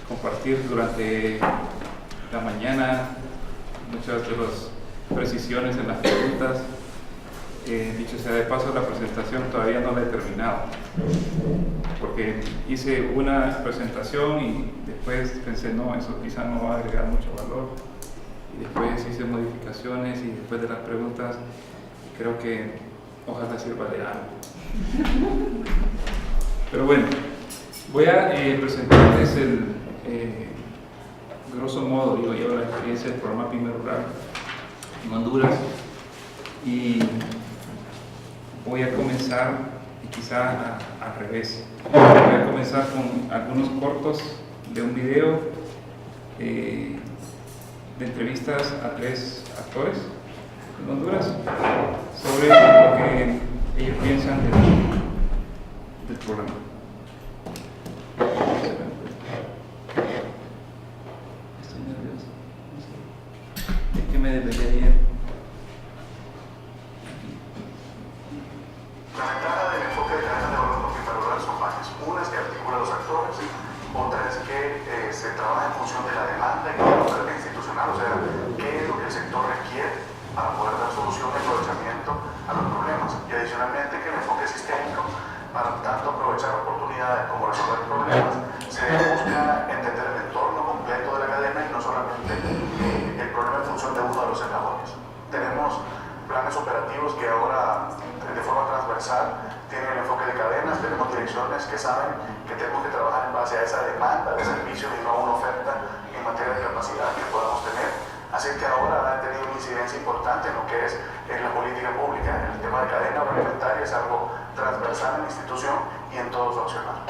compartir durante la mañana muchas de las precisiones en las preguntas. Dicho sea de paso, la presentación todavía no la he terminado, porque hice una presentación y después pensé, no, eso quizá no va a agregar mucho valor, y después hice modificaciones y después de las preguntas creo que ojalá sirva de algo. Pero bueno, voy a presentarles grosso modo, digo yo, la experiencia del programa PYME Rural en Honduras, y voy a comenzar quizá al revés. Voy a comenzar con algunos cortos de un video de entrevistas a 3 actores en Honduras sobre lo que ellos piensan del programa. Estoy nervioso. ¿De qué me debería ir? La ventaja del enfoque de cadena de valor multilateral son varias. Una es que articula los actores, otra es que se trabaja en función de la demanda y de la oferta institucional, o sea, qué es lo que el sector requiere para poder dar solución y aprovechamiento a los problemas. Y adicionalmente que el enfoque sistémico, para tanto aprovechar oportunidades como resolver problemas, se busca entender el entorno completo de la cadena y no solamente el problema en función de uno de los eslabones. Tenemos planes operativos que ahora de forma transversal tienen el enfoque de cadenas, tenemos direcciones que saben que tenemos que trabajar en base a esa demanda de servicios y no a una oferta en materia de capacidad que podamos tener. Así que ahora ha tenido una incidencia importante en lo que es en la política pública. El tema de cadena agroalimentaria es algo transversal en la institución y en todo su accionar.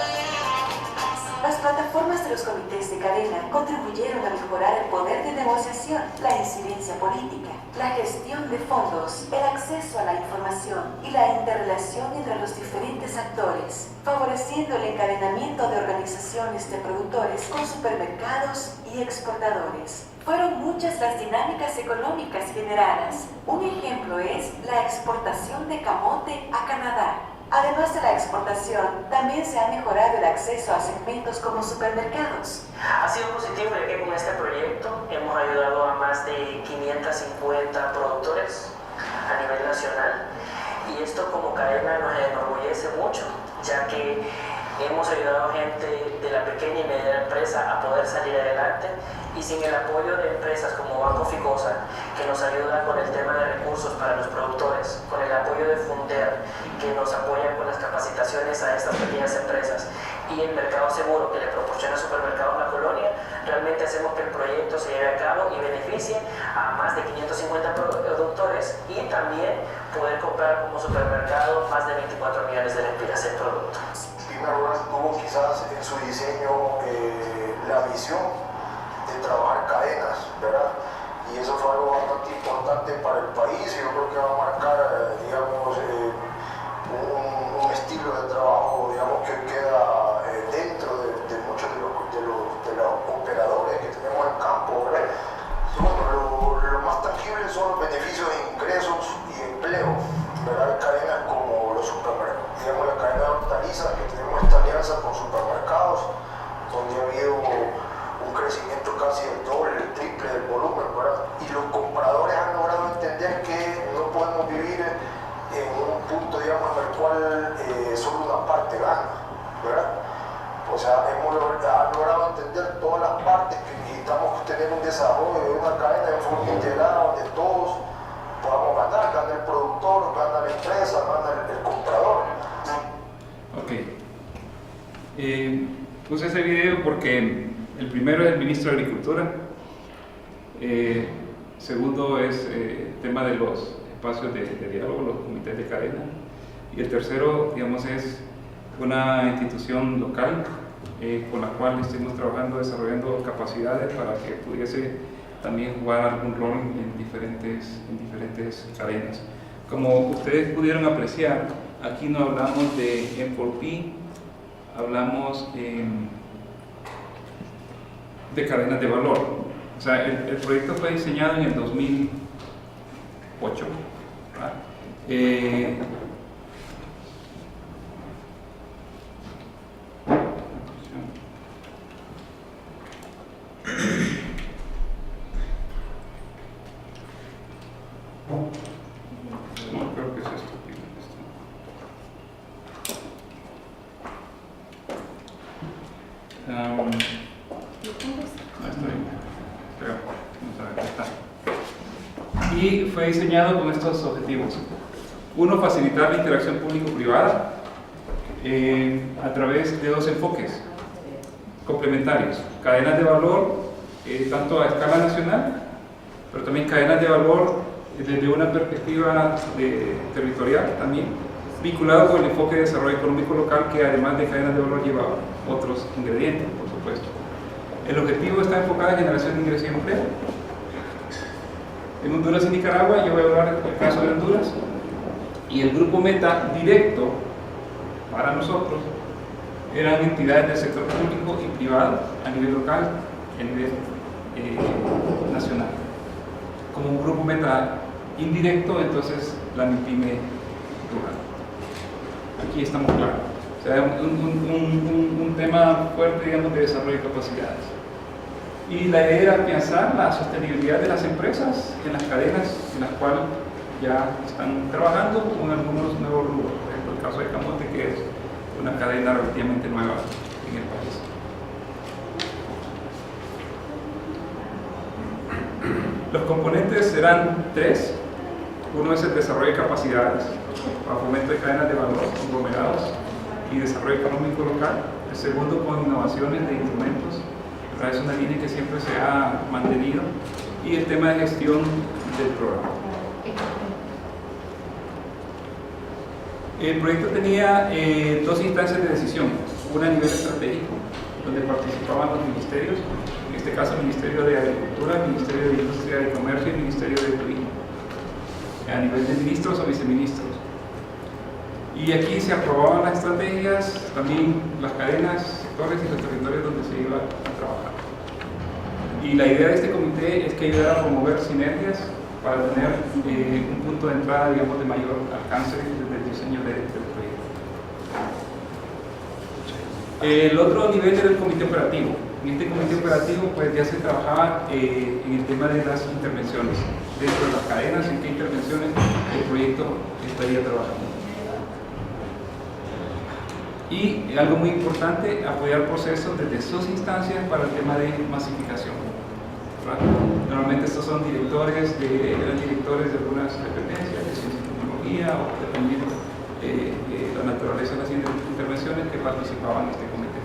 Las plataformas de los comités de cadena contribuyeron a mejorar el poder de negociación, la incidencia política, la gestión de fondos, el acceso a la información y la interrelación entre los diferentes actores, favoreciendo el encadenamiento de organizaciones de productores con supermercados y exportadores. Fueron muchas las dinámicas económicas generadas. Un ejemplo es la exportación de camote a Canadá. Además de la exportación, también se ha mejorado el acceso a segmentos como supermercados. Ha sido positivo ya que con este proyecto hemos ayudado a más de 550 productores a nivel nacional, y esto como cadena nos enorgullece mucho, ya que hemos ayudado a gente de la pequeña y mediana empresa a poder salir adelante, y sin el apoyo de empresas como Banco Ficosa, que nos ayuda con el tema de recursos para los productores, con el apoyo de Funder, que nos apoya con las capacitaciones a estas pequeñas empresas, y el Mercado Seguro, que le proporciona supermercados a la colonia, realmente hacemos que el proyecto se lleve a cabo y beneficie a más de 550 productores, y también poder comprar como supermercado más de 24 millones de lempiras en productos. PYME Rural tuvo quizás en su diseño la visión de trabajar cadenas, ¿verdad? Y eso fue algo bastante importante para el país, y yo creo que va a marcar, digamos, un estilo de trabajo, digamos, que queda dentro de muchos de los operadores que tenemos en campo, ¿verdad? Y bueno, lo más tangible son los beneficios de ingresos y empleo, ¿verdad? Hay cadenas como los supermercados, digamos, la cadena de hortalizas, que tenemos esta alianza con supermercados, donde ha habido un crecimiento casi del doble, el triple del volumen, ¿verdad? Y los compradores han logrado entender que no podemos vivir en un punto, digamos, en el cual solo una parte gana, ¿verdad? O sea, hemos logrado entender todas las partes que necesitamos tener un desarrollo de una cadena de forma integrada donde todos podamos ganar, gana el productor, gana la empresa, gana el comprador. Ok. Puse ese video porque el primero es el ministro de Agricultura, segundo es el tema de los espacios de diálogo, los comités de cadena, y el tercero, digamos, es una institución local con la cual estuvimos trabajando, desarrollando capacidades para que pudiese también jugar algún rol en diferentes cadenas. Como ustedes pudieron apreciar, aquí no hablamos de M4P, hablamos de cadenas de valor. O sea, el proyecto fue diseñado en el 2008, ¿verdad? No, está bien. Creo. Vamos a ver, ahí está. Y fue diseñado con estos objetivos. Uno, facilitar la interacción público-privada a través de dos enfoques complementarios. Cadenas de valor, tanto a escala nacional, pero también cadenas de valor desde una perspectiva territorial también, vinculado con el enfoque de desarrollo económico local, que además de cadenas de valor lleva otros ingredientes, por supuesto. El objetivo está enfocado en generación de ingresos y empleo. En Honduras y Nicaragua, yo voy a hablar del caso de Honduras, y el grupo meta directo para nosotros eran entidades del sector público y privado a nivel local y a nivel nacional. Como un grupo meta indirecto, entonces la MIPYME rural. Aquí estamos claros. O sea, un tema fuerte, digamos, de desarrollo de capacidades. Y la idea era pensar la sostenibilidad de las empresas en las cadenas en las cuales ya están trabajando con algunos nuevos rubros. Por ejemplo, el caso de Camote, que es una cadena relativamente nueva en el país. Los componentes serán tres. Uno es el desarrollo de capacidades para fomento de cadenas de valor, conglomerados y desarrollo económico local. El segundo, con innovaciones de instrumentos. Es una línea que siempre se ha mantenido. Y el tema de gestión del programa. El proyecto tenía dos instancias de decisión. Una a nivel estratégico, donde participaban los ministerios, en este caso el Ministerio de Agricultura, el Ministerio de Industria y Comercio y el Ministerio de Turismo, a nivel de ministros o viceministros. Y aquí se aprobaban las estrategias, también las cadenas, sectores y los territorios donde se iba a trabajar. Y la idea de este comité es que ayudara a promover sinergias para tener un punto de entrada, digamos, de mayor alcance desde el diseño del proyecto. El otro nivel era el comité operativo. En este comité operativo pues ya se trabajaba en el tema de las intervenciones. Dentro de las cadenas, en qué intervenciones el proyecto estaría trabajando. Y algo muy importante, apoyar procesos desde sus instancias para el tema de masificación. ¿Verdad? Normalmente estos son eran directores de algunas dependencias de ciencia y tecnología o dependiendo de la naturaleza de las intervenciones que participaban en este comité.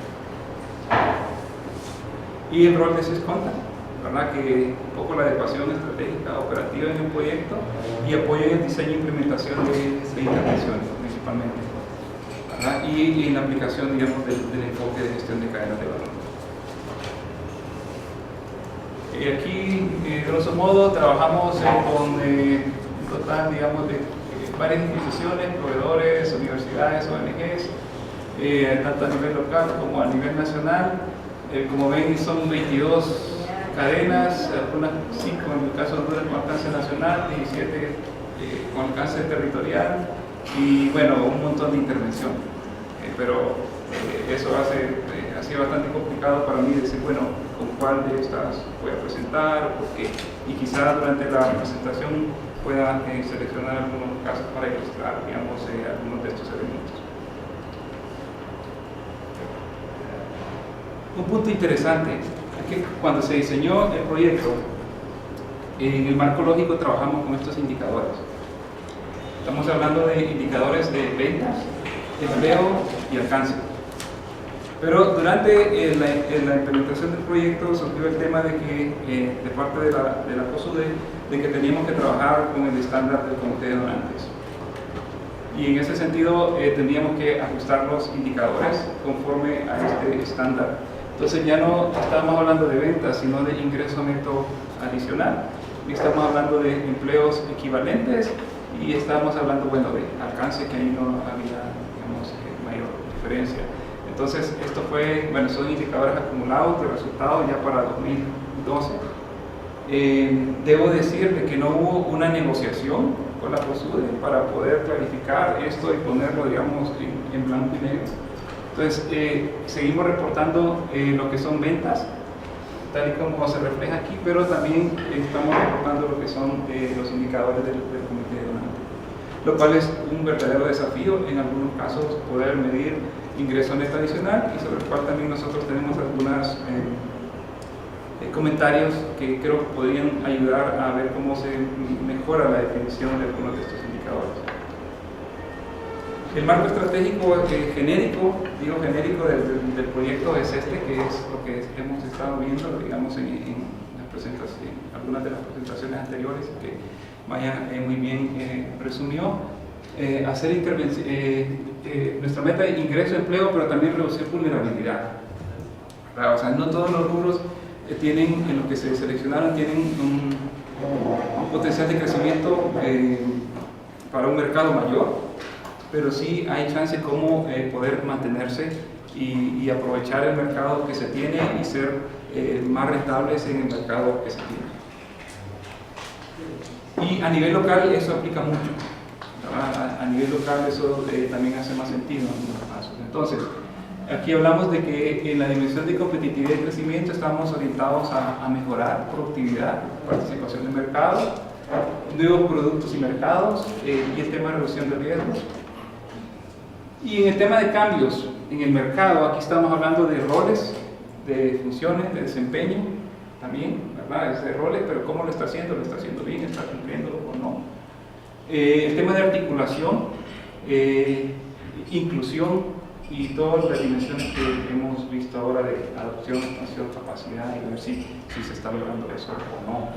Y el rol de SESCONTA, ¿verdad? Que un poco la adecuación estratégica operativa en el proyecto y apoyo en el diseño e implementación de intervenciones principalmente, ¿verdad? Y en la aplicación, digamos, del enfoque de gestión de cadenas de valor. Aquí, grosso modo, trabajamos con un total, digamos, de varias instituciones, proveedores, universidades, ONGs, tanto a nivel local como a nivel nacional. Como ven, son 22 cadenas, algunas 5 en el caso de Honduras con alcance nacional, 17 con alcance territorial y bueno, un montón de intervención. Pero eso ha sido bastante complicado para mí decir, bueno, con cuál de estas voy a presentar, porque, y quizás durante la presentación pueda seleccionar algunos casos para ilustrar, digamos, algunos de estos elementos. Un punto interesante es que cuando se diseñó el proyecto, en el marco lógico trabajamos con estos indicadores. Estamos hablando de indicadores de ventas, empleo y alcance. Pero durante la implementación del proyecto surgió el tema de que, de parte de la COSUDE, de que teníamos que trabajar con el estándar del Comité de Donantes. Y en ese sentido teníamos que ajustar los indicadores conforme a este estándar. Entonces ya no estábamos hablando de ventas, sino de ingreso neto adicional. Y estamos hablando de empleos equivalentes y estábamos hablando, bueno, de alcance, que ahí no había, digamos, mayor diferencia. Entonces esto fue, bueno, son indicadores acumulados de resultados ya para 2012. Debo decir de que no hubo una negociación con la COSUDE para poder clarificar esto y ponerlo, digamos, en blanco y negro. Entonces, seguimos reportando lo que son ventas, tal y como se refleja aquí, pero también estamos reportando lo que son los indicadores del Comité de Donantes, lo cual es un verdadero desafío, en algunos casos, poder medir ingreso neto adicional y sobre el cual también nosotros tenemos algunas algunos comentarios que creo que podrían ayudar a ver cómo se mejora la definición de algunos de estos indicadores. El marco estratégico genérico, digo genérico del proyecto es este, que es lo que hemos estado viendo, digamos, en algunas de las presentaciones anteriores, que Maya muy bien resumió. Hacer nuestra meta de ingreso, empleo, pero también reducir vulnerabilidad. O sea, no todos los rubros tienen, en lo que se seleccionaron, tienen un potencial de crecimiento para un mercado mayor, pero sí hay chance como poder mantenerse y aprovechar el mercado que se tiene y ser más rentables en el mercado que se tiene. Y a nivel local eso aplica mucho. A nivel local eso también hace más sentido en algunos casos. Entonces, aquí hablamos de que en la dimensión de competitividad y crecimiento estamos orientados a mejorar productividad, participación de mercado, nuevos productos y mercados, y el tema de reducción de riesgos. Y en el tema de cambios en el mercado, aquí estamos hablando de roles, de funciones, de desempeño también, ¿verdad? Es de roles, pero ¿cómo lo está haciendo? ¿Lo está haciendo bien? ¿Está cumpliendo o no? El tema de articulación, inclusión y todas las dimensiones que hemos visto ahora de adopción, expansión, capacidad y ver si se está logrando eso o no.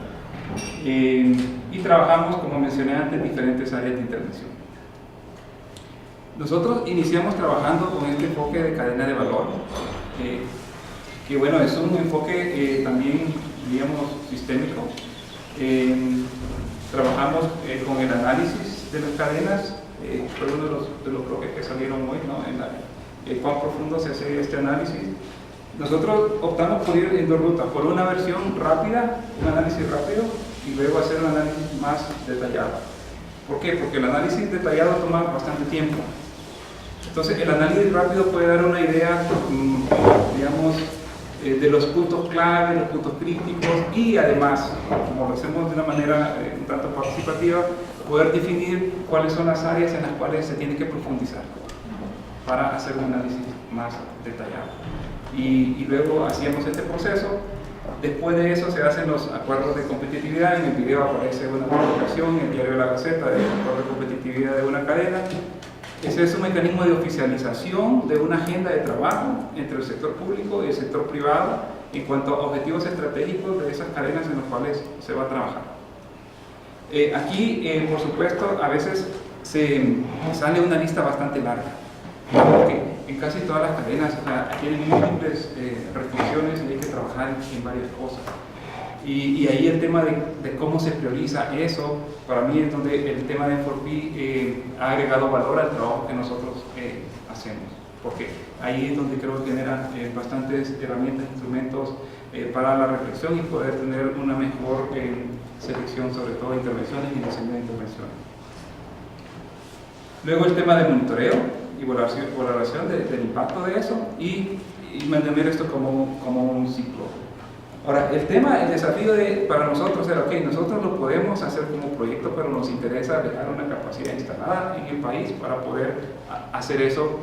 Y trabajamos, como mencioné antes, en diferentes áreas de intervención. Nosotros iniciamos trabajando con este enfoque de cadena de valor, que bueno, es un enfoque también, digamos, sistémico. Trabajamos con el análisis de las cadenas, fue uno de los bloques que salieron hoy, ¿no? Cuán profundo se hace este análisis. Nosotros optamos por ir en dos rutas, por una versión rápida, un análisis rápido, y luego hacer un análisis más detallado. ¿Por qué? Porque el análisis detallado toma bastante tiempo. Entonces el análisis rápido puede dar una idea, digamos, de los puntos clave, los puntos críticos, y además, como lo hacemos de una manera un tanto participativa, poder definir cuáles son las áreas en las cuales se tiene que profundizar para hacer un análisis más detallado. Y luego hacíamos este proceso. Después de eso se hacen los acuerdos de competitividad. En el video aparece una publicación en el diario de la Gaceta del acuerdo de competitividad de una cadena. Ese es un mecanismo de oficialización de una agenda de trabajo entre el sector público y el sector privado en cuanto a objetivos estratégicos de esas cadenas en las cuales se va a trabajar. Aquí, por supuesto, a veces se sale una lista bastante larga, porque en casi todas las cadenas tienen múltiples restricciones y hay que trabajar en varias cosas. Y ahí el tema de cómo se prioriza eso, para mí es donde el tema de Enforpi ha agregado valor al trabajo que nosotros hacemos, porque ahí es donde creo que genera bastantes herramientas, instrumentos para la reflexión y poder tener una mejor selección, sobre todo de intervenciones y diseño de intervenciones. Luego el tema de monitoreo y valoración del impacto de eso y mantener esto como un ciclo. Ahora, el desafío para nosotros era, ok, nosotros lo podemos hacer como proyecto, pero nos interesa dejar una capacidad instalada en el país para poder hacer eso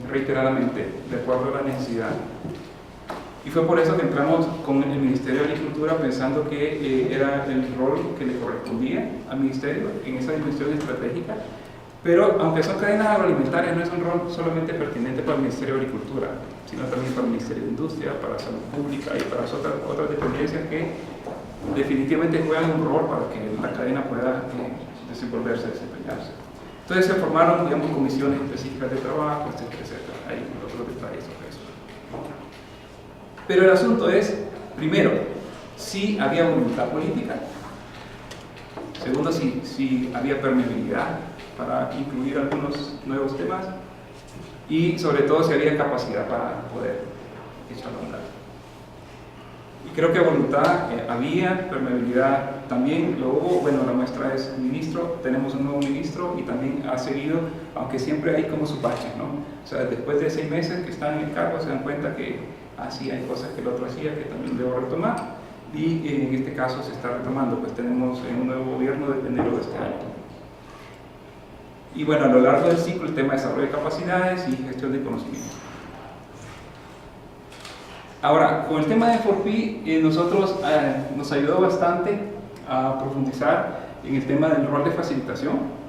reiteradamente, de acuerdo a la necesidad. Y fue por eso que entramos con el Ministerio de Agricultura pensando que era el rol que le correspondía al Ministerio en esa dimensión estratégica. Pero aunque son cadenas agroalimentarias, no es un rol solamente pertinente para el Ministerio de Agricultura, sino también para el Ministerio de Industria, para Salud Pública y para otras dependencias que definitivamente juegan un rol para que la cadena pueda desenvolverse, desempeñarse. Entonces se formaron, digamos, comisiones específicas de trabajo, etcétera, etcétera. Hay otros detalles sobre eso. Pero el asunto es, primero, si había voluntad política. Segundo, si había permeabilidad para incluir algunos nuevos temas, y sobre todo si había capacidad para poder echarlo a andar. Y creo que voluntad había, permeabilidad también lo hubo. Bueno, la muestra es un ministro, tenemos un nuevo ministro y también ha seguido, aunque siempre hay como su bache, ¿no? O sea, después de 6 meses que están en el cargo se dan cuenta que así hay cosas que el otro hacía que también debo retomar, y en este caso se está retomando, pues tenemos un nuevo gobierno desde enero de este año. Y bueno, a lo largo del ciclo el tema de desarrollo de capacidades y gestión de conocimiento. Ahora, con el tema de F4P, nosotros nos ayudó bastante a profundizar en el tema del rol de facilitación,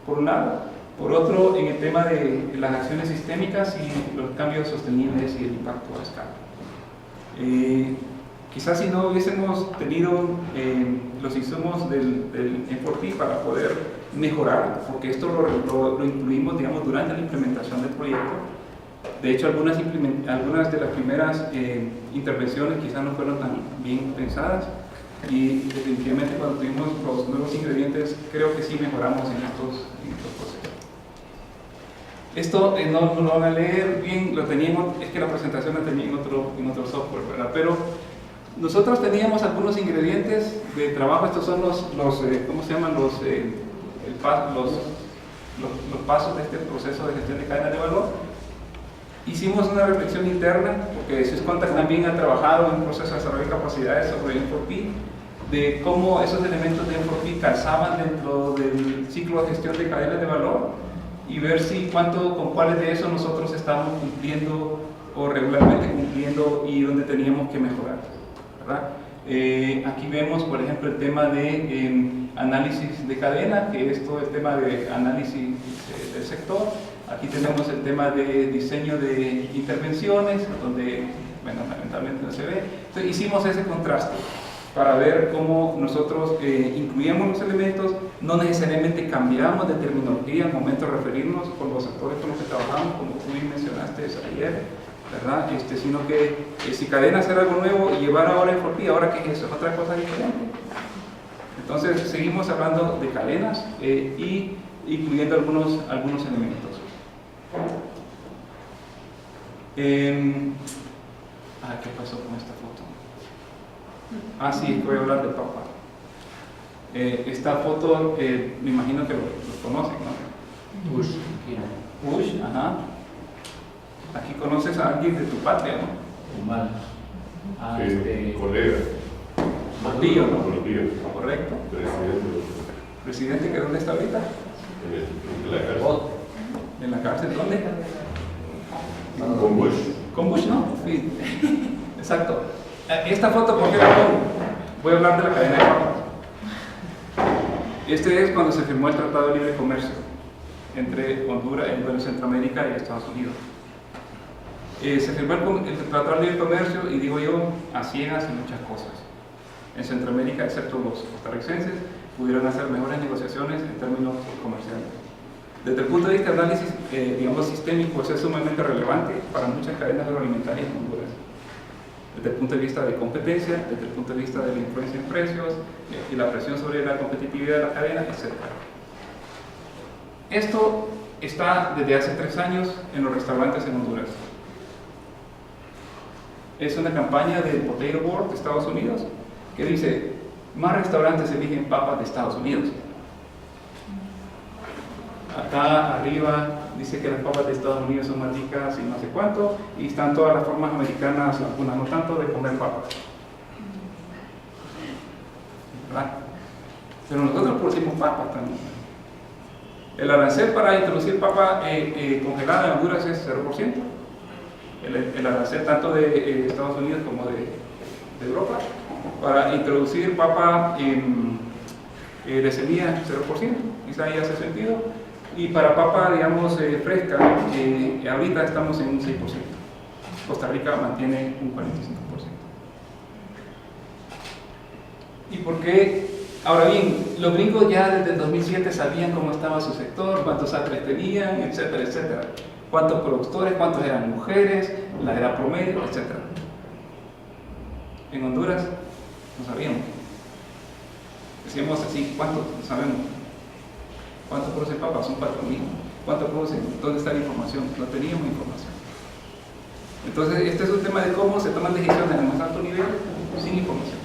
por un lado, por otro, en el tema de las acciones sistémicas y los cambios sostenibles y el impacto a escala. Quizás si no hubiésemos tenido los insumos del F4P para poder mejorar, porque esto lo incluimos, digamos, durante la implementación del proyecto. De hecho, algunas de las primeras intervenciones quizás no fueron tan bien pensadas, y definitivamente cuando tuvimos los nuevos ingredientes creo que sí mejoramos en estos procesos. Esto no lo van a leer bien, lo teníamos, es que la presentación la tenía en otro software, ¿verdad? Pero nosotros teníamos algunos ingredientes de trabajo. Estos son los ¿cómo se llaman? Los pasos de este proceso de gestión de cadenas de valor. Hicimos una reflexión interna, porque Swisscontact también ha trabajado en un proceso de desarrollo de capacidades sobre N4P, de cómo esos elementos de N4P calzaban dentro del ciclo de gestión de cadenas de valor, y ver si con cuáles de esos nosotros estamos cumpliendo o regularmente cumpliendo y dónde teníamos que mejorar, ¿verdad? Aquí vemos, por ejemplo, el tema de análisis de cadena, que es todo el tema de análisis del sector. Aquí tenemos el tema de diseño de intervenciones, donde, bueno, lamentablemente no se ve. Entonces hicimos ese contraste para ver cómo nosotros incluíamos los elementos, no necesariamente cambiamos de terminología al momento de referirnos con los actores con los que trabajamos, como tú mencionaste ayer, ¿verdad? Sino que si cadenas era algo nuevo y llevar ahora F4P, ¿ahora qué es eso? Es otra cosa diferente. Entonces seguimos hablando de cadenas y incluyendo algunos elementos. ¿Qué pasó con esta foto? Sí, voy a hablar de Papa. Esta foto, me imagino que lo conocen, ¿no? Bush, ajá. Aquí conoces a alguien de tu patria, ¿no? Mal. Colega. Tío, ¿no? Tío. Correcto. Presidente. ¿Presidente que dónde está ahorita? En la cárcel. ¿En la cárcel? ¿Dónde? Con Bush. Con Bush, ¿no? Sí. Exacto. Esta foto, ¿por qué la pongo? Voy a hablar de la cadena de papas. Este es cuando se firmó el Tratado de Libre Comercio entre Honduras, Centroamérica y Estados Unidos. Se firmó el Tratado de Libre Comercio, y digo yo, a ciegas en muchas cosas. En Centroamérica, excepto los costarricenses, pudieron hacer mejores negociaciones en términos comerciales. Desde el punto de vista de análisis, digamos, sistémico, eso es sumamente relevante para muchas cadenas agroalimentarias en Honduras. Desde el punto de vista de competencia, desde el punto de vista de la influencia en precios y la presión sobre la competitividad de la cadena, etc. Esto está desde hace 3 años en los restaurantes en Honduras. Es una campaña del Potato Board de Estados Unidos que dice: más restaurantes eligen papas de Estados Unidos. Acá arriba dice que las papas de Estados Unidos son más ricas y no sé cuánto, y están todas las formas americanas, algunas no tanto, de comer papas, ¿verdad? Pero nosotros producimos papas también. El arancel para introducir papa congelada en Honduras es 0%. El arancel tanto de Estados Unidos como de Europa. Para introducir papa de semilla, 0%, quizá ya hace sentido. Y para papa, digamos, fresca, ahorita estamos en un 6%. Costa Rica mantiene un 45%. ¿Y por qué? Ahora bien, los gringos ya desde el 2007 sabían cómo estaba su sector, cuántos acres tenían, etcétera, etcétera. Cuántos productores, cuántos eran mujeres, la edad promedio, etcétera. En Honduras no sabíamos. Decíamos así: ¿cuántos? No sabemos. ¿Cuánto producen papas? Son 4.000. ¿Cuánto producen? ¿Dónde está la información? No teníamos información. Entonces, este es un tema de cómo se toman decisiones en el más alto nivel sin información.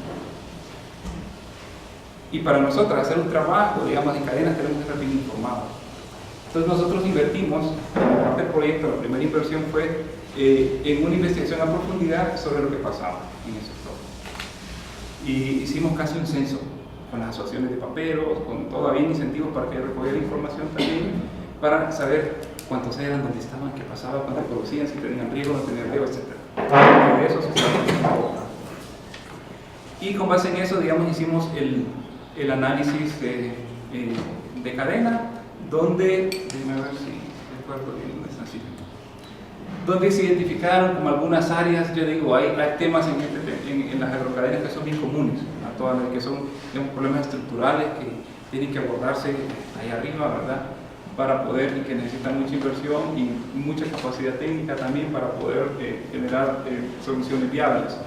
Y para nosotros hacer un trabajo, digamos, en cadenas, tenemos que estar bien informados. Entonces nosotros invertimos, en parte del proyecto, la primera inversión fue en una investigación a profundidad sobre lo que pasaba en el sector. Y hicimos casi un censo con las asociaciones de paperos, con todo, había incentivos para que recogiera información también, para saber cuántos eran, dónde estaban, qué pasaba, cuánto producían, si tenían riesgo, no tenían riesgo, etc. De eso se Y con base en eso, digamos, hicimos el análisis de cadena, donde, déjenme ver si recuerdo bien dónde está, sí, donde se identificaron como algunas áreas. Yo digo, hay temas en las agrocadenas que son bien comunes a todas las, que son, digamos, problemas estructurales que tienen que abordarse ahí arriba, ¿verdad? Para poder, y que necesitan mucha inversión y mucha capacidad técnica también para poder generar soluciones viables.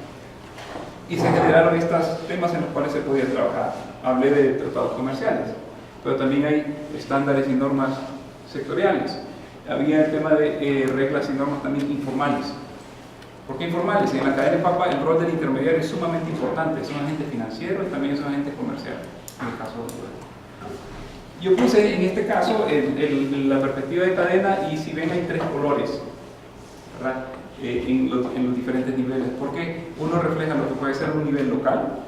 Y se generaron estos temas en los cuales se podía trabajar. Hablé de tratados comerciales, pero también hay estándares y normas sectoriales. Había el tema de reglas y normas también informales. ¿Por qué informales? En la cadena de papa el rol del intermediario es sumamente importante. Es un agente financiero y también es un agente comercial, en el caso de Uruguay. Yo puse en este caso la perspectiva de cadena, y si ven hay 3 colores, ¿verdad? En los diferentes niveles, porque uno refleja lo que puede ser un nivel local,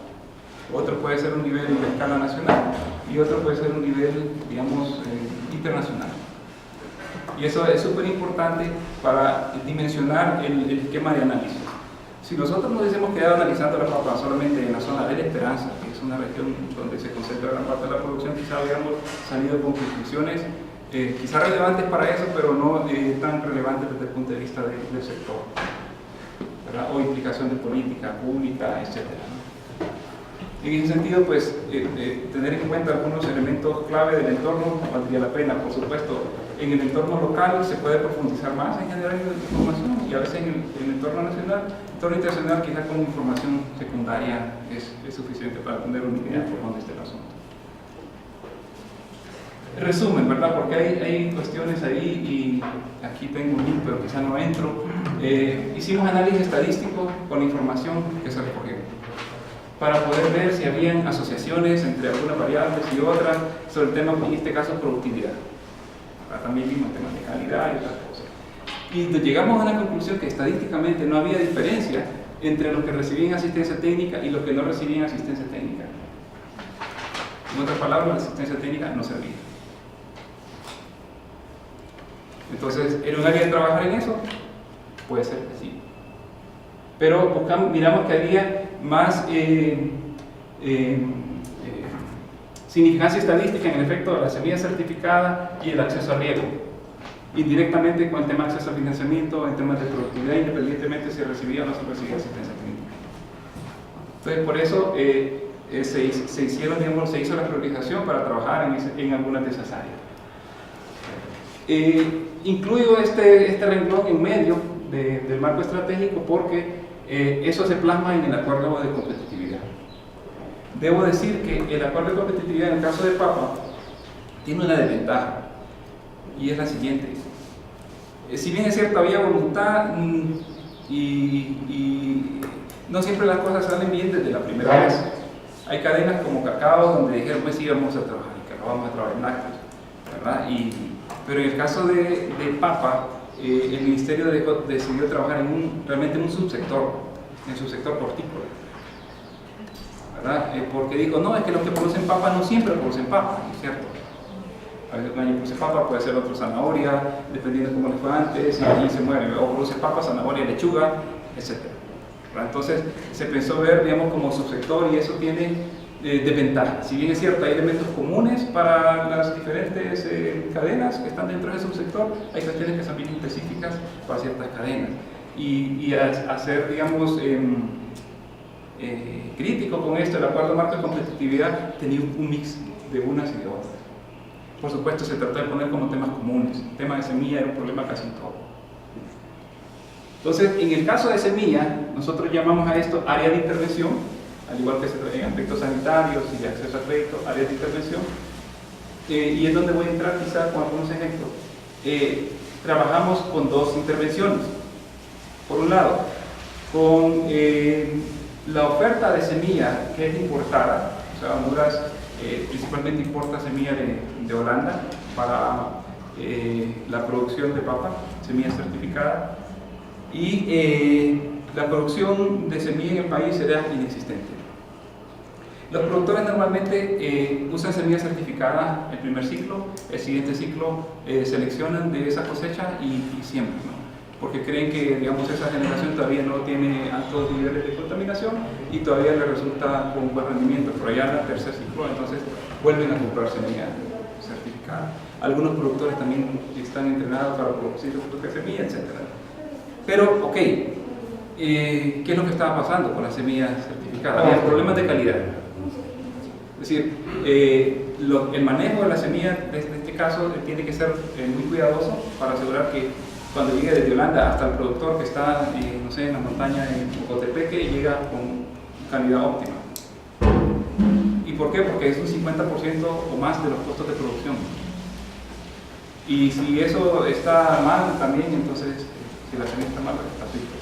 otro puede ser un nivel de escala nacional y otro puede ser un nivel, digamos, internacional. Y eso es súper importante para dimensionar el esquema de análisis. Si nosotros nos hubiésemos quedado analizando la papa solamente en la zona de La Esperanza, que es una región donde se concentra gran parte de la producción, quizá habríamos salido con conclusiones quizá relevantes para eso, pero no tan relevantes desde el punto de vista del sector, ¿verdad? O implicación de política pública, etc. En ese sentido, pues, tener en cuenta algunos elementos clave del entorno valdría la pena. Por supuesto, en el entorno local se puede profundizar más en generar información, y a veces en el entorno nacional, entorno internacional, quizá con información secundaria es suficiente para tener una idea por dónde está el asunto. Resumen, ¿verdad? Porque hay cuestiones ahí, y aquí tengo un link, pero quizá no entro. Hicimos análisis estadístico con la información que se recogió, para poder ver si habían asociaciones entre algunas variables y otras sobre el tema, en este caso, productividad. También vimos temas de calidad y otras cosas. Y llegamos a una conclusión que estadísticamente no había diferencia entre los que recibían asistencia técnica y los que no recibían asistencia técnica. En otras palabras, la asistencia técnica no servía. Entonces, ¿era un área de trabajar en eso? Puede ser que sí. Pero miramos que había más significancia estadística en el efecto de la semilla certificada y el acceso a riego, indirectamente con el tema de acceso al financiamiento, en temas de productividad, independientemente si recibía o no se recibía asistencia técnica. Entonces, por eso se hizo la priorización para trabajar en algunas de esas áreas. Incluido este renglón en medio del marco estratégico, porque eso se plasma en el acuerdo de competitividad. Debo decir que el acuerdo de competitividad en el caso de papa tiene una desventaja, y es la siguiente. Si bien es cierto, había voluntad y no siempre las cosas salen bien desde la primera vez. Hay cadenas como Cacao donde dijeron, pues sí, vamos a trabajar, y Cacao vamos a trabajar en lácteos, ¿verdad? Pero en el caso de papa, el ministerio decidió trabajar realmente en un subsector, en el subsector hortícola. Porque digo, no, es que los que producen papa no siempre producen papa, ¿no es cierto? A veces un año produce papa, puede ser otro zanahoria, dependiendo de cómo le fue antes, y allí se muere, o produce papa, zanahoria, lechuga, etc. Entonces se pensó ver, digamos, como subsector, y eso tiene desventajas. Si bien es cierto, hay elementos comunes para las diferentes cadenas que están dentro de ese subsector, hay cuestiones que son bien específicas para ciertas cadenas. Y a ser, digamos, crítico con esto, el acuerdo marco de competitividad tenía un mix de unas y de otras. Por supuesto, se trató de poner como temas comunes. El tema de semilla era un problema casi en todo. Entonces, en el caso de semilla, nosotros llamamos a esto área de intervención, al igual que en aspectos sanitarios y de acceso a crédito, áreas de intervención. Y es donde voy a entrar quizá con algunos ejemplos. Trabajamos con 2 intervenciones. Por un lado, con la oferta de semilla que es importada, o sea, Honduras principalmente importa semilla de Holanda para la producción de papa, semilla certificada, y la producción de semilla en el país era inexistente. Los productores normalmente usan semilla certificada el primer ciclo, el siguiente ciclo seleccionan de esa cosecha y siembran, ¿no? porque creen que, digamos, esa generación todavía no tiene altos niveles de contaminación y todavía le resulta con buen rendimiento, pero ya en el tercer ciclo entonces vuelven a comprar semilla certificada. Algunos productores también están entrenados para producir su propia semilla, etc. Pero, ok, ¿qué es lo que estaba pasando con la semilla certificada? Había problemas de calidad. Es decir, el manejo de la semilla, en este caso, tiene que ser muy cuidadoso para asegurar que cuando llegue desde Holanda hasta el productor que está, no sé, en la montaña en Cotepeque, llega con calidad óptima. ¿Y por qué? Porque es un 50% o más de los costos de producción. Y si eso está mal también, entonces, si la semilla está mal, está triste.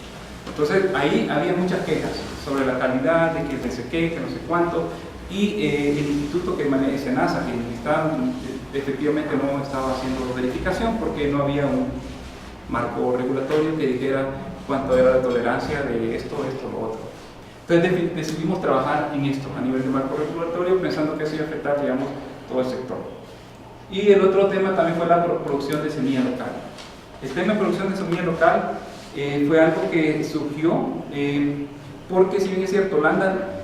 Entonces, ahí había muchas quejas sobre la calidad, de que el DSQ, que no sé cuánto, y el instituto que maneja SENASA, que efectivamente no estaba haciendo verificación porque no había un marco regulatorio que dijera cuánto era la tolerancia de esto, lo otro. Entonces decidimos trabajar en esto a nivel de marco regulatorio pensando que eso iba a afectar, digamos, todo el sector. Y el otro tema también fue la producción de semilla local. El tema de producción de semilla local fue algo que surgió porque, si bien es cierto, Holanda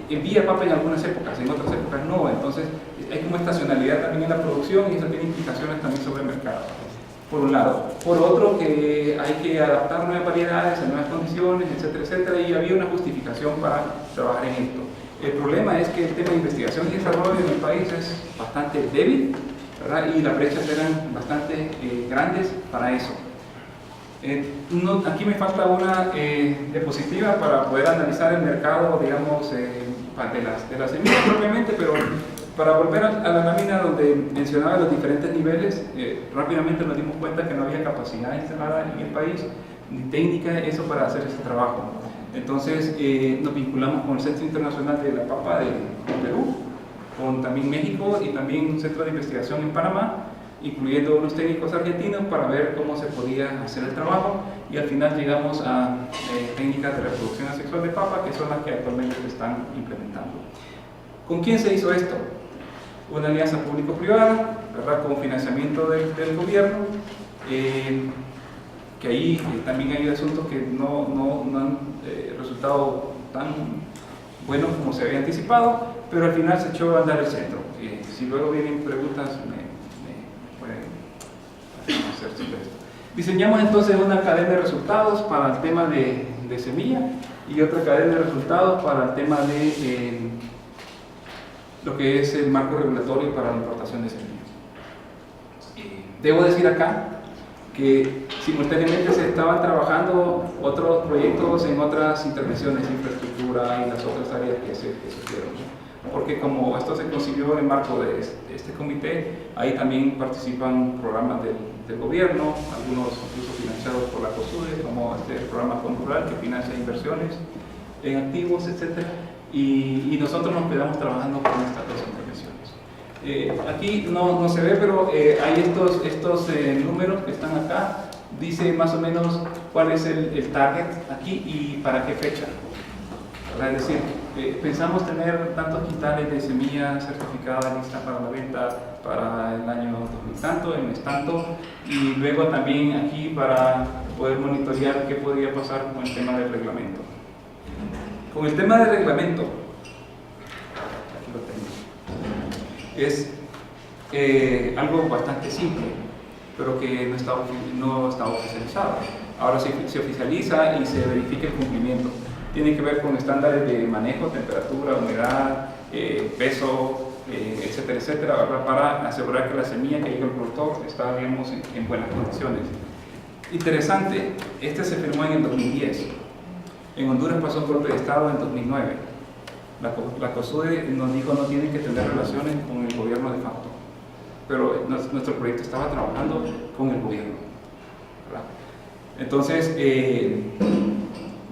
envía papa en algunas épocas, en otras épocas no, entonces hay como estacionalidad también en la producción y eso tiene implicaciones también sobre el mercado, por un lado. Por otro, que hay que adaptar nuevas variedades a nuevas condiciones, etcétera, etcétera, y había una justificación para trabajar en esto. El problema es que el tema de investigación y desarrollo en el país es bastante débil, ¿verdad? Y las brechas eran bastante grandes para eso. Aquí me falta una diapositiva para poder analizar el mercado, digamos, de las semillas propiamente, pero para volver a la lámina donde mencionaba los diferentes niveles, rápidamente nos dimos cuenta que no había capacidad instalada en el país, ni técnica, eso para hacer ese trabajo. Entonces nos vinculamos con el Centro Internacional de la Papa de Perú, con también México y también un centro de investigación en Panamá, incluyendo unos técnicos argentinos para ver cómo se podía hacer el trabajo, y al final llegamos a técnicas de reproducción asexual de papa, que son las que actualmente se están implementando. ¿Con quién se hizo esto? Una alianza público-privada, ¿verdad?, con financiamiento del gobierno, que ahí también hay asuntos que no han resultado tan buenos como se había anticipado, pero al final se echó a andar el centro. Si luego vienen preguntas, hacer sobre esto. Diseñamos entonces una cadena de resultados para el tema de semilla y otra cadena de resultados para el tema de lo que es el marco regulatorio para la importación de semillas. Debo decir acá que simultáneamente se estaban trabajando otros proyectos en otras intervenciones, infraestructura y las otras áreas que se surgieron. Porque como esto se concibió en el marco de este comité, ahí también participan programas del gobierno, algunos incluso financiados por la COSUDE, como este programa Fondo Rural que financia inversiones en activos, etc. Y nosotros nos quedamos trabajando con estas dos intervenciones. Aquí no se ve, pero hay estos números que están acá, dice más o menos cuál es el target aquí y para qué fecha. Es decir, pensamos tener tantos quintales de semilla certificada lista para la venta para el año 2000 tanto, en mes tanto, y luego también aquí para poder monitorear qué podría pasar con el tema del reglamento. Con el tema del reglamento, aquí lo tengo, es algo bastante simple, pero que no está oficializado. Ahora se oficializa y se verifica el cumplimiento. Tiene que ver con estándares de manejo, temperatura, humedad, peso, etcétera, etcétera, para asegurar que la semilla que llega al productor está, digamos, en buenas condiciones. Interesante, este se firmó en el 2010. En Honduras pasó un golpe de Estado en 2009. La COSUDE nos dijo no tienen que tener relaciones con el gobierno de facto, pero nuestro proyecto estaba trabajando con el gobierno, ¿verdad? Entonces,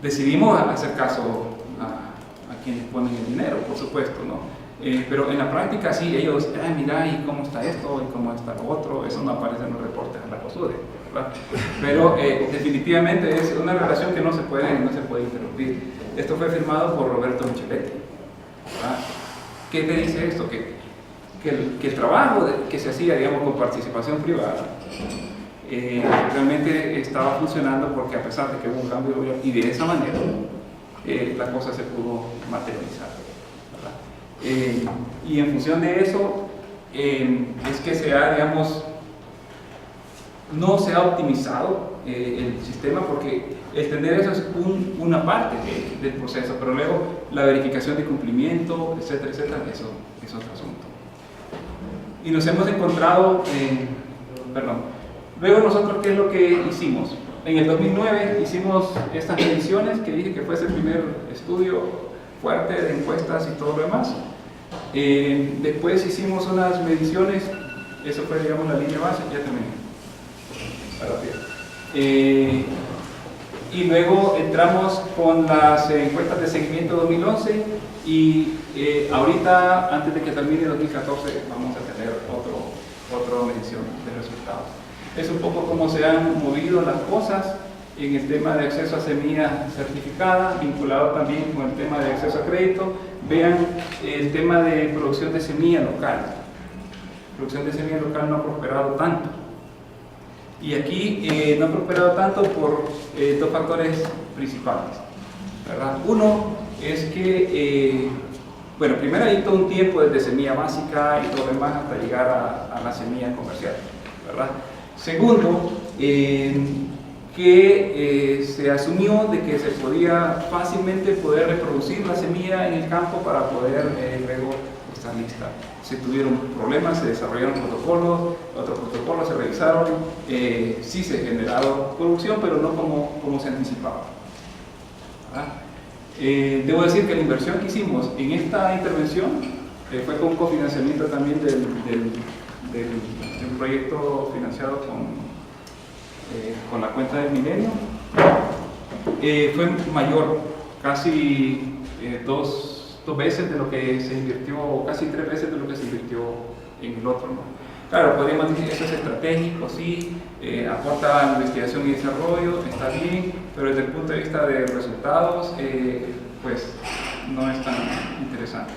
decidimos hacer caso a quienes ponen el dinero, por supuesto, ¿no? Pero en la práctica sí, ellos, mira, ¿y cómo está esto? ¿Y cómo está lo otro? Eso no aparece en los reportes de la COSUDE, ¿verdad? Pero definitivamente es una relación que no se puede interrumpir. Esto fue firmado por Roberto Micheletti, ¿verdad? ¿Qué te dice esto? Que el trabajo que se hacía, digamos, con participación privada, realmente estaba funcionando, porque a pesar de que hubo un cambio de gobierno y de esa manera la cosa se pudo materializar, ¿verdad? Y en función de eso es que se ha, digamos, no se ha optimizado el sistema, porque el tener eso es una parte del proceso, pero luego la verificación de cumplimiento, etcétera, etcétera, eso es otro asunto. Y nos hemos encontrado, luego nosotros, ¿qué es lo que hicimos? En el 2009 hicimos estas mediciones, que dije que fue ese primer estudio fuerte de encuestas y todo lo demás. Después hicimos unas mediciones, eso fue, digamos, la línea base, ya terminé. Y luego entramos con las encuestas de seguimiento 2011 y ahorita, antes de que termine 2014, vamos a tener otra medición de resultados. Es un poco cómo se han movido las cosas en el tema de acceso a semilla certificada, vinculado también con el tema de acceso a crédito. Vean el tema de producción de semilla local. La producción de semilla local no ha prosperado tanto. Y aquí no ha prosperado tanto por dos factores principales, ¿verdad? Uno es que, bueno, primero hay todo un tiempo desde semilla básica y todo lo demás hasta llegar a la semilla comercial, ¿verdad? Segundo, que se asumió de que se podía fácilmente poder reproducir la semilla en el campo para poder luego estar lista. Se tuvieron problemas, se desarrollaron protocolos, otros protocolos se revisaron, sí se generó producción, pero no como se anticipaba. Debo decir que la inversión que hicimos en esta intervención fue con cofinanciamiento también de un proyecto financiado con la cuenta del Milenio. Fue mayor, casi dos veces de lo que se invirtió, o casi 3 veces de lo que se invirtió en el otro, ¿no? Claro, podríamos decir que eso es estratégico, sí, aporta investigación y desarrollo, está bien, pero desde el punto de vista de resultados, pues no es tan interesante,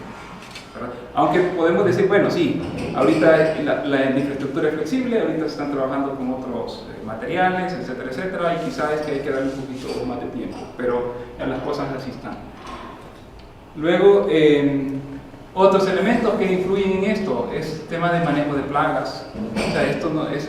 ¿verdad? Aunque podemos decir, bueno, sí, ahorita la infraestructura es flexible, ahorita se están trabajando con otros materiales, etcétera, etcétera, y quizás es que hay que darle un poquito más de tiempo, pero ya las cosas así están. Luego, otros elementos que influyen en esto es tema de manejo de plagas. O sea, esto no es,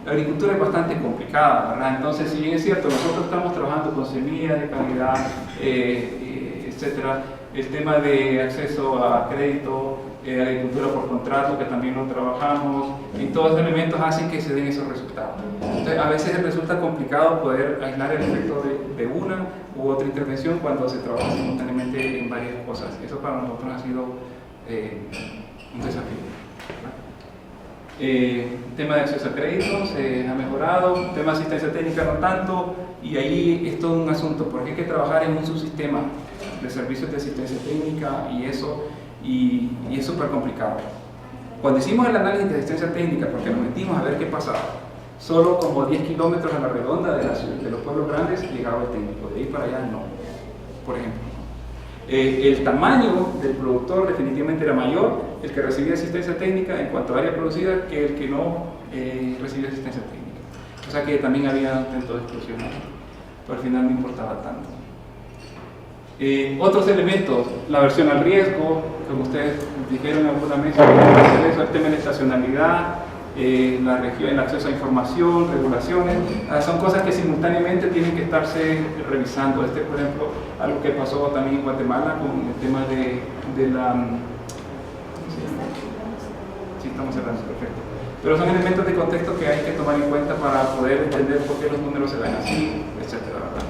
la agricultura es bastante complicada, ¿verdad? Entonces, si bien es cierto, nosotros estamos trabajando con semillas de calidad, etcétera, el tema de acceso a crédito, agricultura por contrato, que también lo trabajamos, y todos los elementos hacen que se den esos resultados. Entonces, a veces resulta complicado poder aislar el efecto de una u otra intervención cuando se trabaja simultáneamente en varias cosas. Eso para nosotros ha sido un desafío. Tema de acceso a créditos ha mejorado, tema de asistencia técnica no tanto, y ahí es todo un asunto, porque hay que trabajar en un subsistema de servicios de asistencia técnica y es súper complicado. Cuando hicimos el análisis de asistencia técnica, porque nos metimos a ver qué pasaba, solo como 10 kilómetros a la redonda de los pueblos grandes llegaba el técnico, de ahí para allá no, por ejemplo. El tamaño del productor definitivamente era mayor, el que recibía asistencia técnica en cuanto a área producida, que el que no recibía asistencia técnica. O sea que también había un intento de exclusión, pero al final no importaba tanto. Otros elementos, la aversión al riesgo, como ustedes dijeron alguna vez, el tema de la estacionalidad, la región, el acceso a información, regulaciones, son cosas que simultáneamente tienen que estarse revisando. Por ejemplo, algo que pasó también en Guatemala con el tema de la... Sí, estamos cerrando, perfecto. Pero son elementos de contexto que hay que tomar en cuenta para poder entender por qué los números se ven así, etcétera, ¿verdad?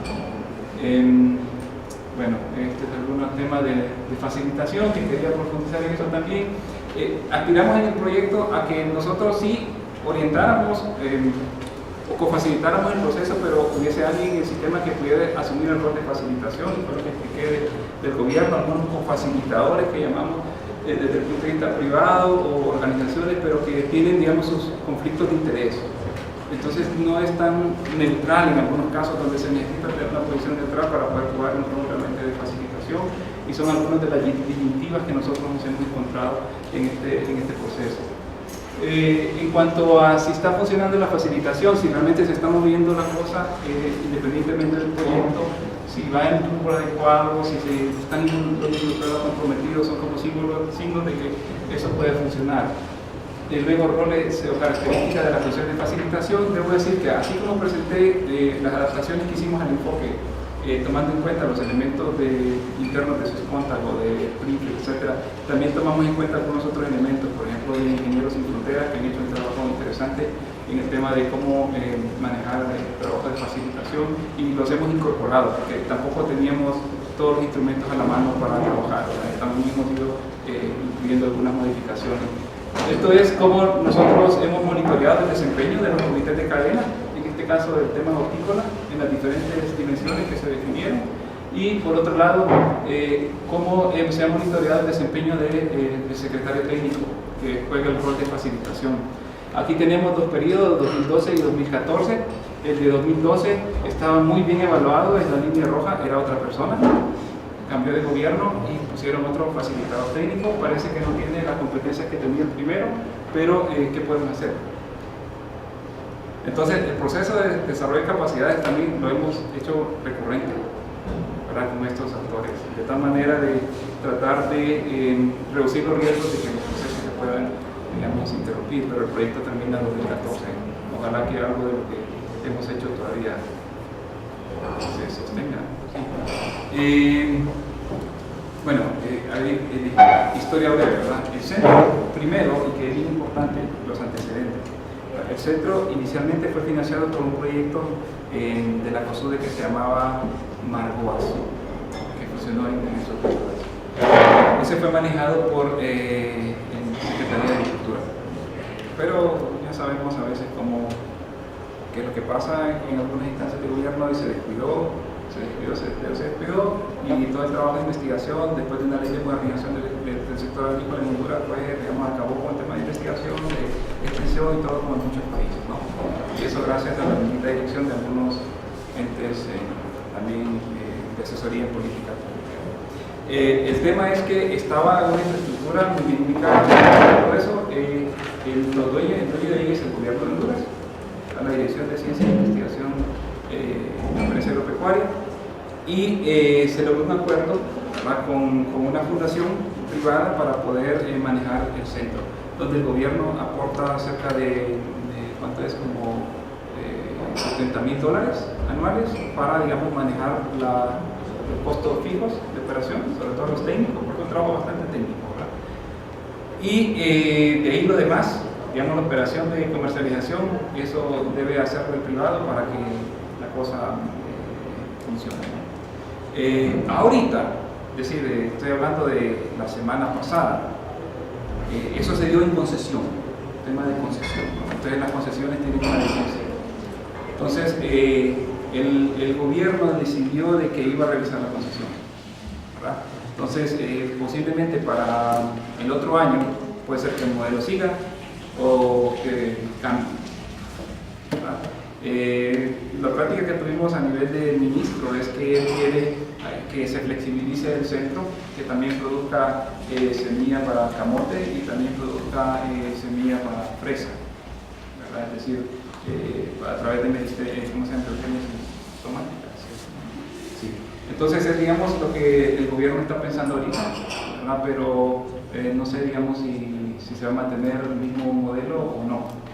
Bueno, este es algún tema de facilitación que quería profundizar en eso también. Aspiramos en el proyecto a que nosotros sí orientáramos o cofacilitáramos el proceso, pero hubiese alguien en el sistema que pudiera asumir el rol de facilitación, y fue lo que expliqué del gobierno, algunos cofacilitadores que llamamos desde el punto de vista privado o organizaciones, pero que tienen, digamos, sus conflictos de interés. Entonces no es tan neutral en algunos casos donde se necesita tener una posición neutral para poder jugar un rol realmente de facilitación, y son algunas de las disyuntivas que nosotros nos hemos encontrado en este proceso. En cuanto a si está funcionando la facilitación, si realmente se está moviendo la cosa, independientemente del proyecto, si va en el rumbo adecuado, si se están los involucrados comprometidos, son como signos de que eso puede funcionar. Luego, roles o características de la función de facilitación, debo decir que así como presenté las adaptaciones que hicimos al enfoque, tomando en cuenta los elementos internos de SysContact o de PRINCE, etc., también tomamos en cuenta algunos otros elementos, por ejemplo, de Ingenieros Sin Fronteras, que han hecho un trabajo interesante en el tema de cómo manejar el trabajo de facilitación, y los hemos incorporado, porque tampoco teníamos todos los instrumentos a la mano para trabajar, también hemos ido incluyendo algunas modificaciones. Esto es cómo nosotros hemos monitoreado el desempeño de los comités de cadena, en este caso del tema hortícola, en las diferentes dimensiones que se definieron, y por otro lado, cómo se ha monitoreado el desempeño del secretario técnico, que juega el rol de facilitación. Aquí tenemos dos periodos, 2012 y 2014. El de 2012 estaba muy bien evaluado, es la línea roja, era otra persona. Cambió de gobierno y pusieron otro facilitador técnico. Parece que no tiene la competencia que tenía el primero, pero ¿qué podemos hacer? Entonces, el proceso de desarrollo de capacidades también lo hemos hecho recurrente, ¿verdad?, con estos actores, de tal manera de tratar de reducir los riesgos de que los procesos se puedan, digamos, interrumpir, pero el proyecto termina en 2014. Ojalá que algo de lo que hemos hecho todavía se sostenga. Bueno, historia breve, ¿verdad? El centro, primero, y que es bien importante, los antecedentes. El centro inicialmente fue financiado por un proyecto de la COSUDE que se llamaba Margoas, que funcionó en esos países. Ese fue manejado por el Secretaría de Agricultura. Pero ya sabemos a veces qué es lo que pasa en algunas instancias de gobierno, y se descuidó, y todo el trabajo de investigación, después de una ley de modernización del sector agrícola en Honduras, digamos, acabó con el tema de investigación, de extensión y todo, como en muchos países, ¿no? Y eso gracias a la bendita dirección de algunos entes también de asesoría política pública. El tema es que estaba una infraestructura muy bien ubicada, por eso el dueño de ahí es el gobierno de Honduras, a la Dirección de Ciencia e Investigación la empresa agropecuaria, y se logró un acuerdo, ¿verdad?, con una fundación privada para poder manejar el centro, donde el gobierno aporta cerca de ¿cuánto es? Como $70,000 anuales para, digamos, manejar los costos fijos de operación, sobre todo los técnicos, porque es un trabajo bastante técnico, ¿verdad? Y de ahí lo demás, digamos, la operación de comercialización, eso debe hacerlo el privado para que la cosa funcione. Ahorita, es decir, estoy hablando de la semana pasada, eso se dio en concesión, tema de concesión, ¿no? Entonces las concesiones tienen una licencia. Entonces el gobierno decidió de que iba a revisar la concesión, ¿verdad? Entonces posiblemente para el otro año puede ser que el modelo siga o que cambie, ¿verdad? La práctica que tuvimos a nivel del ministro es que él quiere que se flexibilice el centro, que también produzca semilla para camote y también produzca semilla para fresa, ¿verdad? Es decir, a través de ¿cómo se llama? Tomáticas. Sí. Entonces es, digamos, lo que el gobierno está pensando ahorita, ¿verdad? Pero no sé, digamos, si se va a mantener el mismo modelo o no.